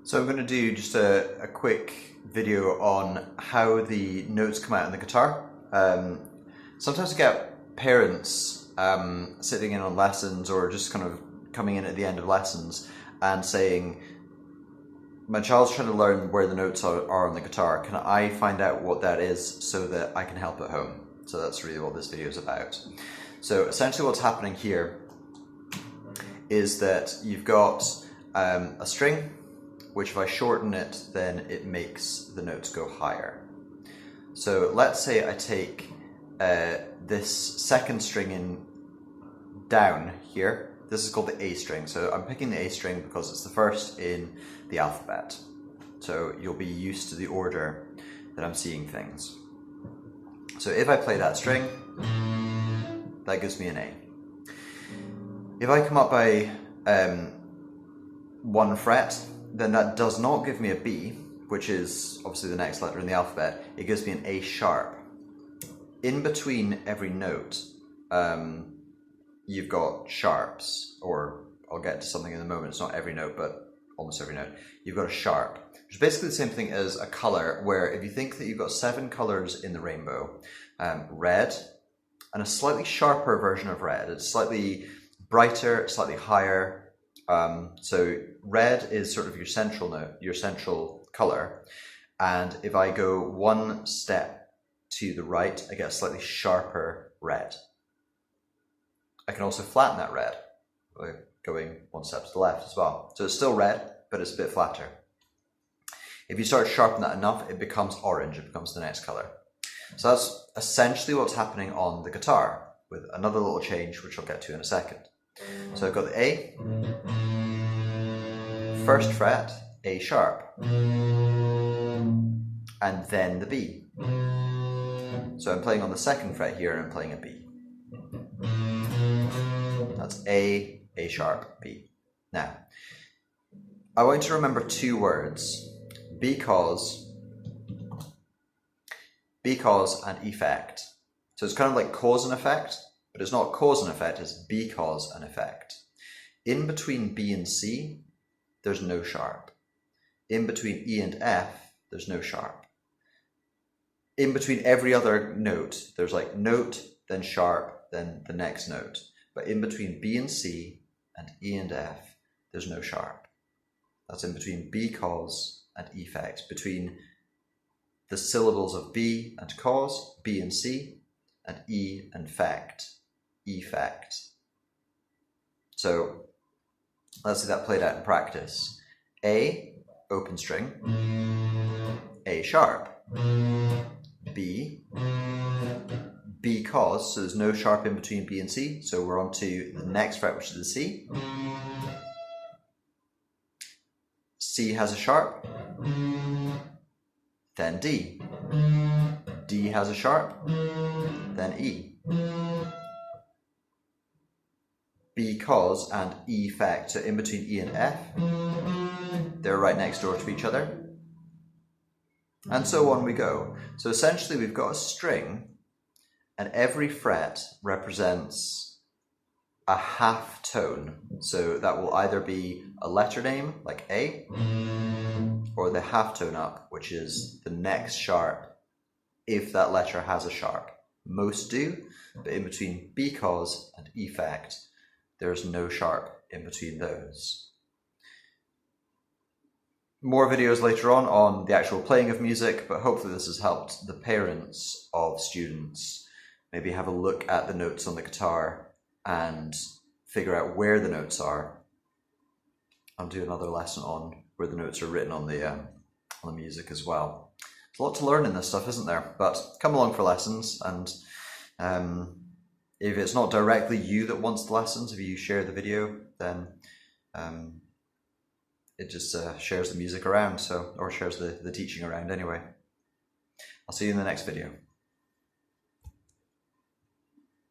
So I'm going to do just a quick video on how the notes come out on the guitar. Sometimes I get parents sitting in on lessons or just kind of coming in at the end of lessons and saying, my child's trying to learn where the notes are on the guitar. Can I find out what that is so that I can help at home? So that's really what this video is about. So essentially what's happening here is that you've got a string, which if I shorten it, then it makes the notes go higher. So let's say I take this second string in down here. This is called the A string. So I'm picking the A string because it's the first in the alphabet. So you'll be used to the order that I'm seeing things. So if I play that string, that gives me an A. If I come up by one fret, then that does not give me a B, which is obviously the next letter in the alphabet. It gives me an A sharp. In between every note, you've got sharps, or I'll get to something in a moment. It's not every note, but almost every note. You've got a sharp, which is basically the same thing as a color, where if you think that you've got 7 colors in the rainbow, red, and a slightly sharper version of red. It's slightly brighter, slightly higher. So red is sort of your central note, your central color. And if I go one step to the right, I get a slightly sharper red. I can also flatten that red by going one step to the left as well. So it's still red, but it's a bit flatter. If you start sharpening that enough, it becomes orange, it becomes the next color. So that's essentially what's happening on the guitar, with another little change, which I'll get to in a second. So I've got the A, first fret, A sharp, and then the B. So I'm playing on the second fret here and I'm playing a B. That's A sharp, B. Now, I want you to remember 2 words, because and effect. So it's kind of like cause and effect, but it's not cause and effect, it's because and effect. In between B and C, there's no sharp. In between E and F, there's no sharp. In between every other note, there's like note, then sharp, then the next note. But in between B and C and E and F, there's no sharp. That's in between because and effect, between the syllables of B and cause, B and C, and E and effect. So let's see that played out in practice. A, open string, A sharp, B, because, so there's no sharp in between B and C, so we're on to the next fret, which is the C. C has a sharp, then D. D has a sharp, then E. Because and effect, so in between E and F, they're right next door to each other. And so on we go. So essentially we've got a string, and every fret represents a half tone. So that will either be a letter name, like A, or the half tone up, which is the next sharp, if that letter has a sharp. Most do, but in between because and effect, there's no sharp in between those. More videos later on the actual playing of music, but hopefully this has helped the parents of students maybe have a look at the notes on the guitar and figure out where the notes are. I'll do another lesson on where the notes are written on the music as well. There's a lot to learn in this stuff, isn't there? But come along for lessons, and if it's not directly you that wants the lessons, if you share the video, then it just shares the music around, or shares the teaching around anyway. I'll see you in the next video.